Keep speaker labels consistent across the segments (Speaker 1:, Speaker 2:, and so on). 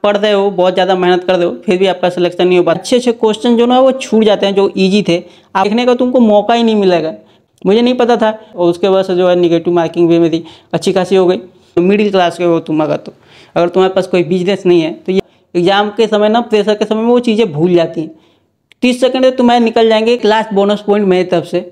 Speaker 1: पढ़ रहे हो, बहुत ज़्यादा मेहनत कर रहे हो, फिर भी आपका सिलेक्शन नहीं हो पाता। अच्छे अच्छे क्वेश्चन जो ना वो छूट जाते हैं जो ईजी थे, आप देखने का तुमको मौका ही नहीं मिलेगा। मुझे नहीं पता था और उसके वजह से जो है निगेटिव मार्किंग भी मेरी अच्छी खासी हो गई। मिडिल क्लास के हो तुम, अगर तुम्हारे पास कोई बिजनेस नहीं है तो ये एग्जाम के समय ना, प्रेशर के समय में वो चीज़ें भूल जाती हैं। 30 सेकंड में तुम्हारे निकल जाएंगे। लास्ट बोनस पॉइंट मेरी तरफ से।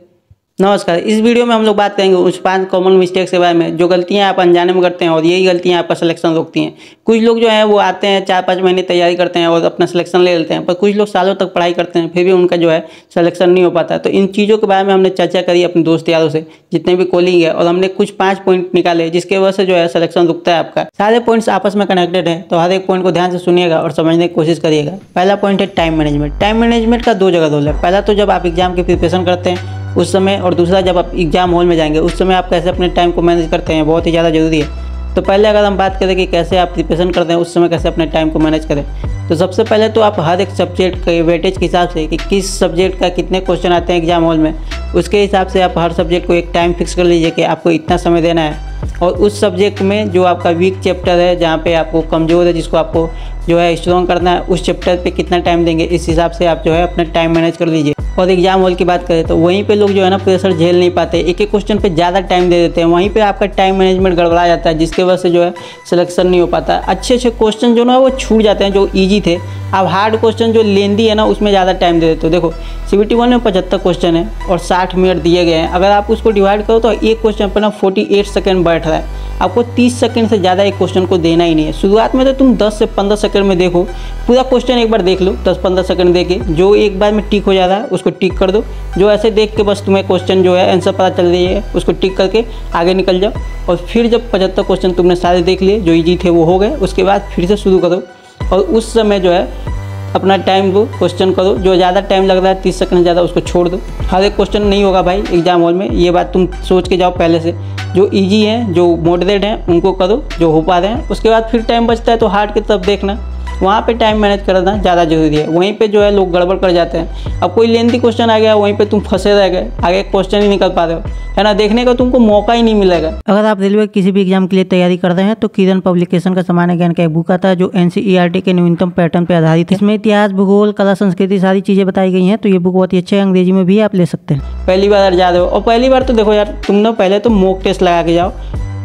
Speaker 1: नमस्कार, इस वीडियो में हम लोग बात करेंगे उस 5 कॉमन मिस्टेक्स के बारे में जो गलतियां आप अनजाने में करते हैं और यही गलतियां आपका सिलेक्शन रोकती हैं। कुछ लोग जो है वो आते हैं 4-5 महीने तैयारी करते हैं और अपना सिलेक्शन ले लेते हैं, पर कुछ लोग सालों तक पढ़ाई करते हैं फिर भी उनका जो है सिलेक्शन नहीं हो पाता। तो इन चीज़ों के बारे में हमने चर्चा करी अपने दोस्त यारों से, जितने भी कॉलिंग है, और हमने कुछ 5 पॉइंट निकाले जिसके वजह से जो है सिलेक्शन रुकता है आपका। सारे पॉइंट्स आपस में कनेक्टेड है, तो हर एक पॉइंट को ध्यान से सुनिएगा और समझने की कोशिश करिएगा। पहला पॉइंट है टाइम मैनेजमेंट। टाइम मैनेजमेंट का 2 जगह रोल है। पहला तो जब आप एग्जाम की प्रिपरेशन करते हैं उस समय, और दूसरा जब आप एग्जाम हॉल में जाएंगे उस समय आप कैसे अपने टाइम को मैनेज करते हैं, बहुत ही ज़्यादा जरूरी है। तो पहले अगर हम बात करें कि कैसे आप प्रिपरेशन करते हैं उस समय कैसे अपने टाइम को मैनेज करें, तो सबसे पहले तो आप हर एक सब्जेक्ट के वेटेज के हिसाब से कि किस सब्जेक्ट का कितने क्वेश्चन आते हैं एग्जाम हॉल में, उसके हिसाब से आप हर सब्जेक्ट को एक टाइम फिक्स कर लीजिए कि आपको इतना समय देना है। और उस सब्जेक्ट में जो आपका वीक चैप्टर है, जहाँ पे आपको कमज़ोर है, जिसको आपको जो है स्ट्रॉन्ग करना है, उस चैप्टर पे कितना टाइम देंगे, इस हिसाब से आप जो है अपना टाइम मैनेज कर लीजिए। और एग्जाम हॉल की बात करें तो वहीं पे लोग जो है ना प्रेशर झेल नहीं पाते, एक एक क्वेश्चन पे ज़्यादा टाइम दे देते हैं, वहीं पे आपका टाइम मैनेजमेंट गड़बड़ा जाता है, जिसके वजह से जो है सिलेक्शन नहीं हो पाता। अच्छे अच्छे क्वेश्चन जो ना वो छूट जाते हैं जो ईजी थे। अब हार्ड क्वेश्चन जो लेंदी है ना उसमें ज़्यादा टाइम दे देते हो। देखो CBT 1 में 75 क्वेश्चन है और 60 मिनट दिए गए हैं। अगर आप उसको डिवाइड करो तो एक क्वेश्चन पर ना 48 सेकंड बैठ रहा है। आपको 30 सेकंड से ज़्यादा एक क्वेश्चन को देना ही नहीं है। शुरुआत में तो तुम 10 से 15 सेकंड में देखो, पूरा क्वेश्चन एक बार देख लो 10-15 सेकंड देके, जो एक बार में टिक हो जा रहा है उसको टिक कर दो। जो ऐसे देख के बस तुम्हें क्वेश्चन जो है आंसर पता चल रही है उसको टिक करके आगे निकल जाओ। और फिर जब 75 क्वेश्चन तुमने सारे देख लिए जो ईजी थे वो हो गए, उसके बाद फिर से शुरू करो और उस समय जो है अपना टाइम दो, क्वेश्चन करो। जो ज़्यादा टाइम लग रहा है 30 सेकंड ज़्यादा, उसको छोड़ दो। हर एक क्वेश्चन नहीं होगा भाई एग्जाम हॉल में, ये बात तुम सोच के जाओ पहले से। जो इजी हैं, जो मॉडरेट हैं, उनको करो जो हो पा रहे हैं। उसके बाद फिर टाइम बचता है तो हार्ड की तरफ देखना, वहाँ पे टाइम मैनेज करना ज़्यादा जरूरी है। वहीं पे जो है लोग गड़बड़ कर जाते हैं। अब कोई लेंथी क्वेश्चन आ गया, वहीं पे तुम फंसे रह गए, आगे क्वेश्चन ही निकल पा रहे हो, है ना, देखने का तुमको मौका ही नहीं मिलेगा। अगर आप रेलवे किसी भी एग्जाम के लिए तैयारी कर रहे हैं तो किरण पब्लिकेशन का सामान्य ज्ञान का एक बुक आता है जो NCERT के न्यूनतम पैटर्न पर आधारित है। इसमें इतिहास, भूगोल, कला, संस्कृति सारी चीज़ें बताई गई हैं, तो ये बुक बहुत ही अच्छा है, अंग्रेजी में भी आप ले सकते हैं। पहली बार जा रहे हो और पहली बार तो देखो यार, तुम ना पहले तो मॉक टेस्ट लगा के जाओ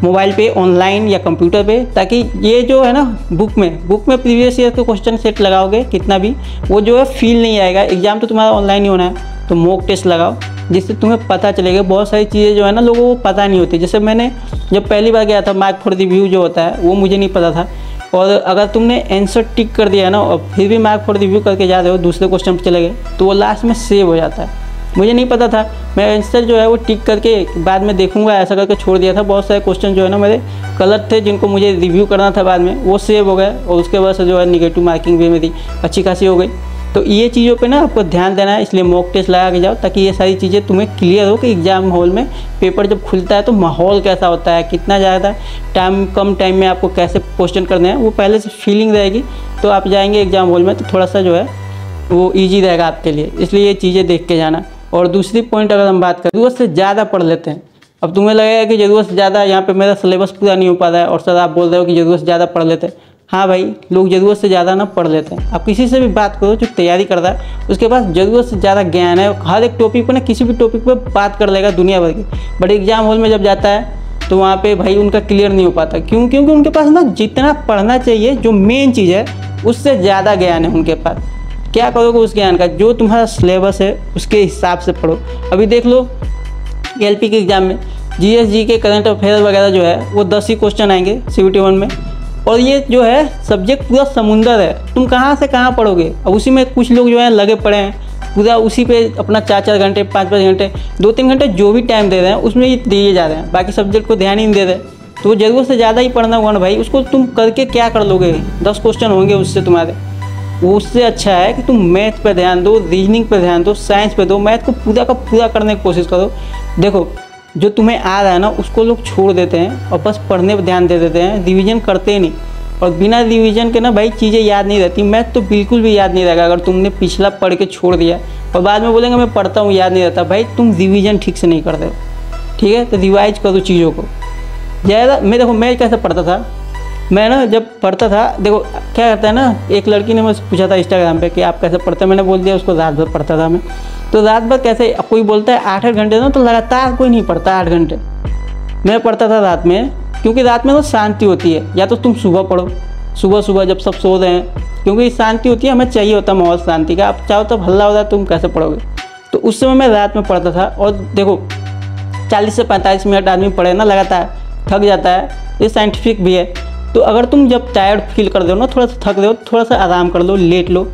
Speaker 1: मोबाइल पे, ऑनलाइन या कंप्यूटर पे, ताकि ये जो है ना बुक में प्रीवियस ईयर के क्वेश्चन सेट लगाओगे कितना भी, वो जो है फील नहीं आएगा। एग्जाम तो तुम्हारा ऑनलाइन ही होना है, तो मॉक टेस्ट लगाओ जिससे तुम्हें पता चलेगा। बहुत सारी चीज़ें जो है ना लोगों को पता नहीं होती। जैसे मैंने जब पहली बार गया था, मार्क फॉर रिव्यू जो होता है वो मुझे नहीं पता था, और अगर तुमने आंसर टिक कर दिया है ना और फिर भी मार्क फॉर रिव्यू करके जा रहे हो, दूसरे क्वेश्चन पर चले गए, तो वो लास्ट में सेव हो जाता है। मुझे नहीं पता था, मैं आंसर जो है वो टिक करके बाद में देखूंगा ऐसा करके छोड़ दिया था। बहुत सारे क्वेश्चन जो है ना मेरे गलत थे, जिनको मुझे रिव्यू करना था बाद में, वो सेव हो गए और उसके वजह से जो है निगेटिव मार्किंग भी मेरी अच्छी खासी हो गई। तो ये चीज़ों पे ना आपको ध्यान देना है, इसलिए मॉक टेस्ट लगा के जाओ ताकि ये सारी चीज़ें तुम्हें क्लियर हो कि एग्जाम हॉल में पेपर जब खुलता है तो माहौल कैसा होता है, कितना ज़्यादा टाइम, कम टाइम में आपको कैसे क्वेश्चन करने हैं, वो पहले से फीलिंग रहेगी। तो आप जाएंगे एग्जाम हॉल में तो थोड़ा सा जो है वो ईजी रहेगा आपके लिए, इसलिए ये चीज़ें देख के जाना। और दूसरी पॉइंट अगर हम बात करें, ज़रूरत से ज़्यादा पढ़ लेते हैं। अब तुम्हें लगेगा कि ज़रूरत से ज़्यादा, यहाँ पे मेरा सिलेबस पूरा नहीं हो पा रहा है और सर आप बोल रहे हो कि ज़रूरत से ज़्यादा पढ़ लेते हैं। हाँ भाई, लोग ज़रूरत से ज़्यादा ना पढ़ लेते हैं। आप किसी से भी बात करो जो तैयारी कर रहा है, उसके पास ज़रूरत से ज़्यादा ज्ञान है, हर एक टॉपिक पर ना किसी भी टॉपिक पर बात कर लेगा दुनिया भर की, बट एग्जाम हॉल में जब जाता है तो वहाँ पे भाई उनका क्लियर नहीं हो पाता। क्यों? क्योंकि उनके पास ना जितना पढ़ना चाहिए, जो मेन चीज़ है, उससे ज़्यादा ज्ञान है उनके पास। क्या करोगे उस ज्ञान का? जो तुम्हारा सिलेबस है उसके हिसाब से पढ़ो। अभी देख लो LP के एग्ज़ाम में GSG के करंट अफेयर वगैरह जो है वो 10 ही क्वेश्चन आएंगे CBT 1 में, और ये जो है सब्जेक्ट पूरा समुंदर है, तुम कहाँ से कहाँ पढ़ोगे। अब उसी में कुछ लोग जो है लगे पड़े हैं, पूरा उसी पे अपना 4-4 घंटे, 5-5 घंटे, 2-3 घंटे जो भी टाइम दे रहे हैं उसमें ये दिए जा रहे हैं, बाकी सब्जेक्ट को ध्यान ही नहीं दे रहे। तो ज़रूरत से ज़्यादा ही पढ़ना होगा ना भाई, उसको तुम करके क्या कर लोगे? 10 क्वेश्चन होंगे उससे तुम्हारे। उससे अच्छा है कि तुम मैथ पे ध्यान दो, रीजनिंग पे ध्यान दो, साइंस पे दो, मैथ को पूरा का पूरा करने की कोशिश करो। देखो जो तुम्हें आ रहा है ना उसको लोग छोड़ देते हैं और बस पढ़ने पर ध्यान दे देते हैं, रिवीजन करते ही नहीं। और बिना रिवीजन के ना भाई चीज़ें याद नहीं रहती। मैथ तो बिल्कुल भी याद नहीं रहेगा अगर तुमने पिछला पढ़ के छोड़ दिया और बाद में बोलेंगे मैं पढ़ता हूँ याद नहीं रहता। भाई तुम रिवीजन ठीक से नहीं करते हो, ठीक है? तो रिवाइज करो चीज़ों को ज़्यादा। मैं देखो मैं कैसे पढ़ता था, मैं ना जब पढ़ता था, देखो क्या करता है ना, एक लड़की ने मुझसे पूछा था इंस्टाग्राम पे कि आप कैसे पढ़ते हैं, मैंने बोल दिया उसको रात भर पढ़ता था मैं। तो रात भर कैसे, कोई बोलता है 8-8 घंटे ना, तो लगातार कोई नहीं पढ़ता 8 घंटे। मैं पढ़ता था रात में, क्योंकि रात में तो शांति होती है। या तो तुम सुबह पढ़ो, सुबह जब सब सो रहे हैं, क्योंकि शांति होती है, हमें चाहिए होता है माहौल शांति का। आप चाहो तब हल्ला हो रहा है, तुम कैसे पढ़ोगे। तो उस समय मैं रात में पढ़ता था। और देखो 40 से 45 मिनट आदमी पढ़े ना लगातार, थक जाता है, ये साइंटिफिक भी है। तो अगर तुम जब टायर्ड फील कर दो ना, थोड़ा सा थक रहे हो, थोड़ा सा आराम कर लो, लेट लो।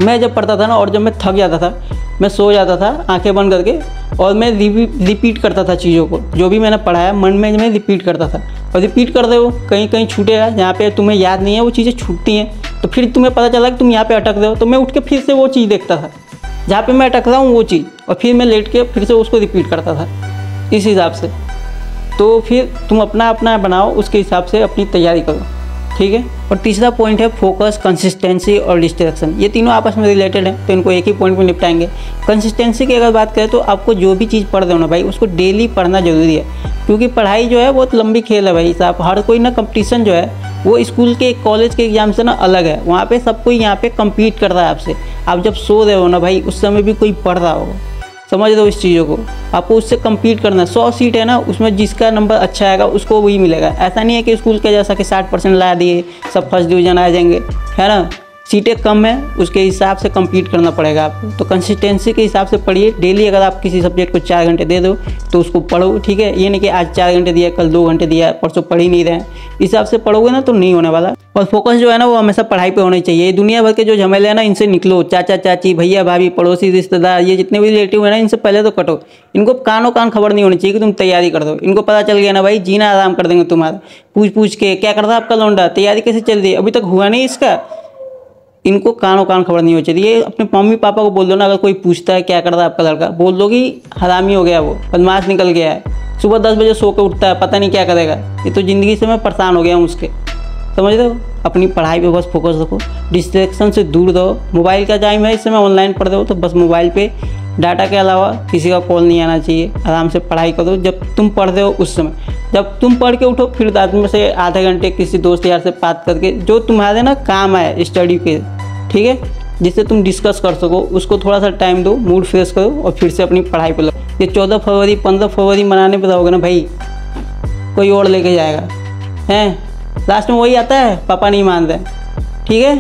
Speaker 1: मैं जब पढ़ता था ना, और जब मैं थक जाता था, मैं सो जाता था आंखें बंद करके, और मैं रिपीट करता था चीज़ों को, जो भी मैंने पढ़ा है मन में मैं रिपीट करता था। और रिपीट कर रहे हो, कहीं कहीं छूटेगा, जहाँ पे तुम्हें याद नहीं है वो चीज़ें छूटती हैं। तो फिर तुम्हें पता चला कि तुम यहाँ पे अटक रहे हो, तो मैं उठ के फिर से वो चीज़ देखता था जहाँ पे मैं अटक रहा हूँ वो चीज़, और फिर मैं लेट के फिर से उसको रिपीट करता था इस हिसाब से। तो फिर तुम अपना अपना बनाओ, उसके हिसाब से अपनी तैयारी करो, ठीक है। और तीसरा पॉइंट है फोकस, कंसिस्टेंसी और डिस्ट्रैक्शन। ये तीनों आपस में रिलेटेड हैं, तो इनको एक ही पॉइंट में निपटाएंगे। कंसिस्टेंसी की अगर बात करें तो आपको जो भी चीज़ पढ़ रहे हो ना भाई, उसको डेली पढ़ना जरूरी है, क्योंकि पढ़ाई जो है बहुत लंबी खेल है भाई साहब। हर कोई ना कंपटीशन जो है वो स्कूल के कॉलेज के एग्जाम से ना अलग है। वहाँ पे सब कोई यहाँ पे कम्पीट कर रहा है आपसे। आप जब सो रहे हो ना भाई, उस समय भी कोई पढ़ रहा होगा, समझ रहे हो इस चीज़ों को। आपको उससे कम्पीट करना है। 100 सीट है ना, उसमें जिसका नंबर अच्छा आएगा उसको वही मिलेगा। ऐसा नहीं है कि स्कूल के जैसा कि 60% ला दिए सब फर्स्ट डिवीज़न आ जाएंगे, है ना। सीटें कम है, उसके हिसाब से कम्पीट करना पड़ेगा आपको। तो कंसिस्टेंसी के हिसाब से पढ़िए डेली। अगर आप किसी सब्जेक्ट को 4 घंटे दे दो तो उसको पढ़ो, ठीक है। ये नहीं कि आज 4 घंटे दिया, कल 2 घंटे दिया, परसों पढ़ ही नहीं रहे। इस हिसाब से पढ़ोगे ना तो नहीं होने वाला। और फोकस जो है ना वो हमेशा पढ़ाई पे होनी चाहिए। दुनिया भर के जो झमेले हैं ना, इनसे निकलो। चाचा चाची, भैया भाभी, पड़ोसी, रिश्तेदार, ये जितने भी रिलेटिव है ना, इनसे पहले तो कटो। इनको कानों कान खबर नहीं होनी चाहिए कि तुम तैयारी कर दो। इनको पता चल गया ना भाई, जीना आराम कर देंगे तुम्हारा। पूछ के क्या कर रहा है आपका लौंडा, तैयारी कैसे चल रही है, अभी तक हुआ नहीं इसका। इनको कानों कान खबर नहीं हो चाहिए। अपने मम्मी पापा को बोल दो ना, अगर कोई पूछता है क्या कर रहा है आपका लड़का, बोल दो कि हरामी हो गया, वो बदमाश निकल गया है, सुबह 10 बजे सो के उठता है, पता नहीं क्या करेगा, ये तो ज़िंदगी से मैं परेशान हो गया हूँ उसके। समझ रहे हो। अपनी पढ़ाई पे बस फोकस रखो, डिस्ट्रैक्शन से दूर रहो। मोबाइल का टाइम है, इस समय ऑनलाइन पढ़ रहे हो तो बस मोबाइल पे डाटा के अलावा किसी का कॉल नहीं आना चाहिए। आराम से पढ़ाई करो जब तुम पढ़ रहे हो उस समय। जब तुम पढ़ के उठो फिर रात में से आधे घंटे किसी दोस्त यार से बात करके, जो तुम्हारे ना काम आए स्टडी के, ठीक है, जिससे तुम डिस्कस कर सको, उसको थोड़ा सा टाइम दो, मूड फ्रेश करो और फिर से अपनी पढ़ाई पे लगो। ये 14 फरवरी 15 फरवरी मनाने पर रहोगे ना भाई, कोई और लेके जाएगा, हैं लास्ट में वही आता है, पापा नहीं मान रहे, ठीक है।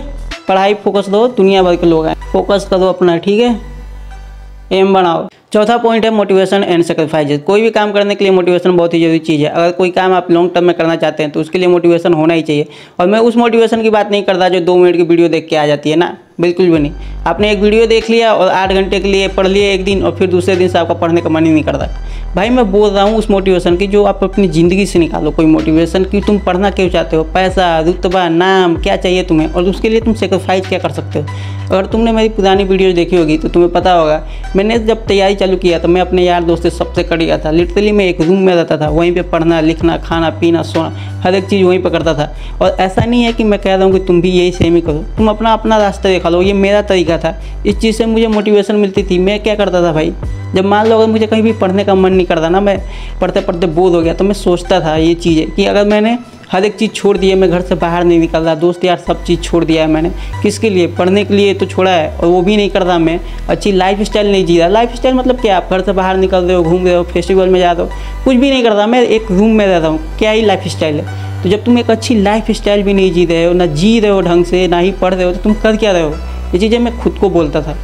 Speaker 1: पढ़ाई फोकस दो, दुनिया भर के लोग हैं, फोकस करो अपना, ठीक है, एम बनाओ। चौथा पॉइंट है मोटिवेशन एंड सेक्रीफाइसेस। कोई भी काम करने के लिए मोटिवेशन बहुत ही जरूरी चीज़ है। अगर कोई काम आप लॉन्ग टर्म में करना चाहते हैं तो उसके लिए मोटिवेशन होना ही चाहिए। और मैं उस मोटिवेशन की बात नहीं करता जो 2 मिनट की वीडियो देख के आ जाती है ना, बिल्कुल भी नहीं। आपने एक वीडियो देख लिया और 8 घंटे के लिए पढ़ लिया एक दिन, और फिर दूसरे दिन से आपका पढ़ने का मन ही नहीं करता। भाई मैं बोल रहा हूँ उस मोटिवेशन की जो आप अपनी ज़िंदगी से निकालो। कोई मोटिवेशन की तुम पढ़ना क्यों चाहते हो, पैसा, रुतबा, नाम क्या चाहिए तुम्हें, और उसके लिए तुम सेक्रीफाइस क्या कर सकते हो। अगर तुमने मेरी पुरानी वीडियो देखी होगी तो तुम्हें पता होगा, मैंने जब तैयारी चालू किया तो मैं अपने यार दोस्त से सबसे कट गया था। लिटरली मैं एक रूम में रहता था, वहीं पे पढ़ना, लिखना, खाना पीना, सोना, हर एक चीज़ वहीं पे करता था। और ऐसा नहीं है कि मैं कह रहा हूँ कि तुम भी यही सेम ही करो, तुम अपना अपना रास्ता देखा लो। ये मेरा तरीका था, इस चीज़ से मुझे मोटिवेशन मिलती थी। मैं क्या करता था भाई, जब मान लो अगर मुझे कहीं भी पढ़ने का मन नहीं करता ना, मैं पढ़ते पढ़ते बोर हो गया, तो मैं सोचता था ये चीज़ें कि अगर मैंने हर एक चीज़ छोड़ दी है, मैं घर से बाहर नहीं निकल रहा, दोस्त यार सब चीज़ छोड़ दिया है मैंने, किसके लिए, पढ़ने के लिए तो छोड़ा है, और वो भी नहीं कर रहा मैं, अच्छी लाइफ स्टाइल नहीं जी रहा। लाइफ स्टाइल मतलब क्या, आप घर से बाहर निकल रहे हो, घूम रहे हो, फेस्टिवल में जा रहे हो, कुछ भी नहीं कर रहा, मैं एक रूम में रहता हूँ, क्या ही लाइफ स्टाइल है। तो जब तुम एक अच्छी लाइफ स्टाइल भी नहीं जी रहे हो, ना जी रहे हो ढंग से, ना ही पढ़ रहे हो, तो तुम कर क्या रहे हो। ये चीज़ें मैं खुद को बोलता था,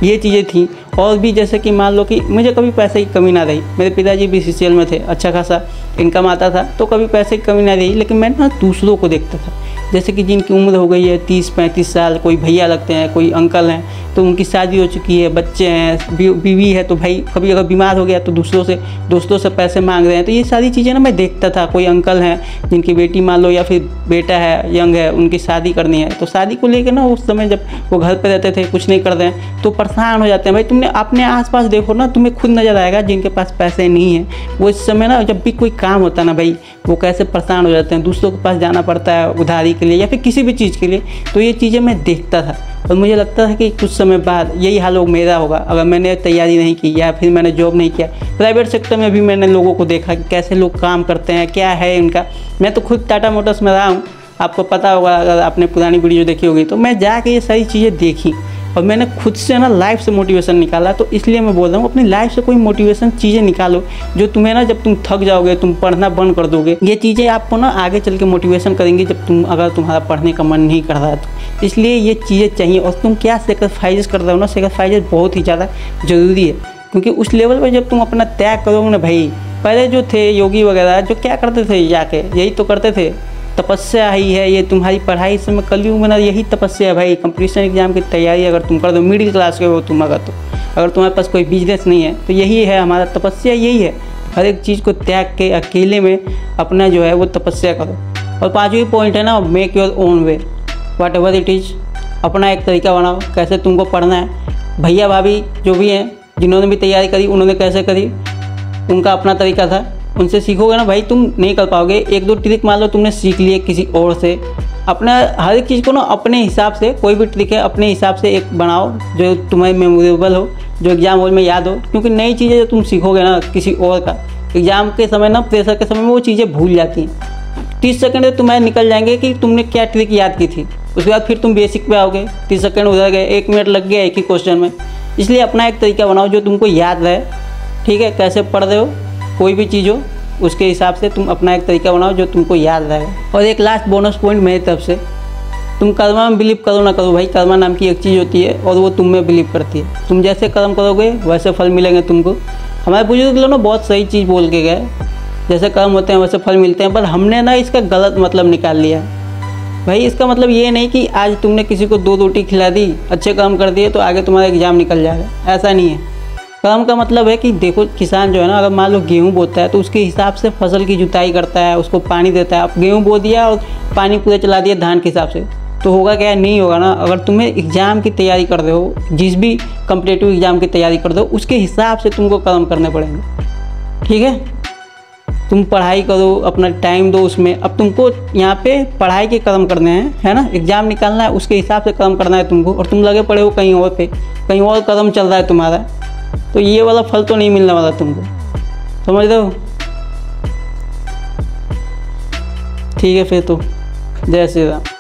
Speaker 1: ये चीज़ें थी। और भी जैसे कि मान लो कि मुझे कभी पैसे की कमी ना रही, मेरे पिताजी BCCL में थे, अच्छा खासा इनकम आता था, तो कभी पैसे की कमी ना रही। लेकिन मैं ना दूसरों को देखता था, जैसे कि जिनकी उम्र हो गई है 30-35 साल, कोई भैया लगते हैं, कोई अंकल हैं, तो उनकी शादी हो चुकी है, बच्चे हैं, बीवी है, तो भाई कभी अगर बीमार हो गया तो दोस्तों से पैसे मांग रहे हैं। तो ये सारी चीज़ें ना मैं देखता था। कोई अंकल हैं जिनकी बेटी मान लो या फिर बेटा है, यंग है, उनकी शादी करनी है, तो शादी को लेकर ना उस समय जब वो घर पर रहते थे, कुछ नहीं कर रहे हैं, तो परेशान हो जाते हैं। भाई तुमने अपने आसपास देखो ना, तुम्हें खुद नज़र आएगा जिनके पास पैसे नहीं हैं, वो इस समय ना जब भी कोई काम होता है ना भाई, वो कैसे परेशान हो जाते हैं, दूसरों के पास जाना पड़ता है उधारी के लिए या फिर किसी भी चीज़ के लिए। तो ये चीज़ें मैं देखता था और मुझे लगता था कि कुछ समय बाद यही हाल मेरा होगा अगर मैंने तैयारी नहीं की या फिर मैंने जॉब नहीं किया। प्राइवेट सेक्टर में भी मैंने लोगों को देखा कि कैसे लोग काम करते हैं, क्या है इनका। मैं तो खुद टाटा मोटर्स में रहा हूँ, आपको पता होगा अगर आपने पुरानी वीडियो देखी होगी। तो मैं जाके ये सारी चीज़ें देखी और मैंने खुद से ना लाइफ से मोटिवेशन निकाला। तो इसलिए मैं बोल रहा हूँ अपनी लाइफ से कोई मोटिवेशन चीज़ें निकालो जो तुम्हें ना, जब तुम थक जाओगे, तुम पढ़ना बंद कर दोगे, ये चीज़ें आपको ना आगे चल के मोटिवेशन करेंगी जब अगर तुम्हारा पढ़ने का मन नहीं कर रहा है तो। इसलिए ये चीज़ें चाहिए। और तुम क्या सेक्रीफाइस कर रहे हो ना, सेक्रीफाइस बहुत ही ज़्यादा ज़रूरी है, क्योंकि उस लेवल पर जब तुम अपना त्याग करोगे ना भाई, पहले जो थे योगी वगैरह जो क्या करते थे, जाके यही तो करते थे, तपस्या ही है ये तुम्हारी पढ़ाई। इस समय कलयुग में ना यही तपस्या है भाई। कंपटीशन एग्जाम की तैयारी अगर तुम कर दो, मिडिल क्लास के हो तुम अगर तुम्हारे पास कोई बिजनेस नहीं है तो यही है हमारा तपस्या, यही है हर एक चीज़ को त्याग के अकेले में अपना जो है वो तपस्या करो। और पाँचवीं पॉइंट है ना, make your own way, whatever it is. अपना एक तरीका बनाओ कैसे तुमको पढ़ना है। भैया भाभी जो भी हैं जिन्होंने भी तैयारी करी उन्होंने कैसे करी, उनका अपना तरीका था, उनसे सीखोगे ना भाई तुम नहीं कर पाओगे। एक दो ट्रिक मान लो तुमने सीख लिए किसी और से, अपना हर एक चीज़ को ना अपने हिसाब से, कोई भी ट्रिक है अपने हिसाब से एक बनाओ जो तुम्हें मेमोरेबल हो, जो एग्जाम हॉल में याद हो। क्योंकि नई चीज़ें जो तुम सीखोगे ना किसी और का, एग्जाम के समय ना, प्रेशर के समय में वो चीज़ें भूल जाती हैं। 30 सेकंड में तुम्हें निकल जाएंगे कि तुमने क्या ट्रिक याद की थी। उसके बाद फिर तुम बेसिक पे आओगे, 30 सेकंड उधर गए, 1 मिनट लग गया एक ही क्वेश्चन में। इसलिए अपना एक तरीका बनाओ जो तुमको याद रहे, ठीक है। कैसे पढ़ रहे हो कोई भी चीज़ हो उसके हिसाब से तुम अपना एक तरीका बनाओ जो तुमको याद रहे। और एक लास्ट बोनस पॉइंट मेरी तरफ से, तुम कर्मा में बिलीव करो ना करो भाई, कर्मा नाम की एक चीज़ होती है और वो तुम में बिलीव करती है। तुम जैसे कर्म करोगे वैसे फल मिलेंगे तुमको। हमारे बुजुर्ग लोग ना बहुत सही चीज़ बोल के गए, जैसे कर्म होते हैं वैसे फल मिलते हैं। पर हमने ना इसका गलत मतलब निकाल लिया भाई। इसका मतलब ये नहीं कि आज तुमने किसी को 2 रोटी खिला दी, अच्छे काम कर दिए तो आगे तुम्हारा एग्जाम निकल जाएगा, ऐसा नहीं है। कर्म का मतलब है कि देखो किसान जो है ना, अगर मान लो गेहूँ बोता है तो उसके हिसाब से फसल की जुताई करता है, उसको पानी देता है। अब गेहूँ बो दिया और पानी पूरा चला दिया धान के हिसाब से तो होगा क्या, नहीं होगा ना। अगर तुम्हें एग्ज़ाम की तैयारी कर रहे हो, जिस भी कॉम्पिटिटिव एग्ज़ाम की तैयारी कर रहे हो, उसके हिसाब से तुमको कर्म करने पड़ेंगे, ठीक है। तुम पढ़ाई करो, अपना टाइम दो उसमें। अब तुमको यहाँ पे पढ़ाई के कर्म करने हैं, है ना, एग्ज़ाम निकालना है, उसके हिसाब से कर्म करना है तुमको। और तुम लगे पड़े हो कहीं और पे, कहीं और कर्म चल रहा है तुम्हारा, तो ये वाला फल तो नहीं मिलने वाला तुमको, समझ रहे हो। ठीक है फिर तो जय श्री राम।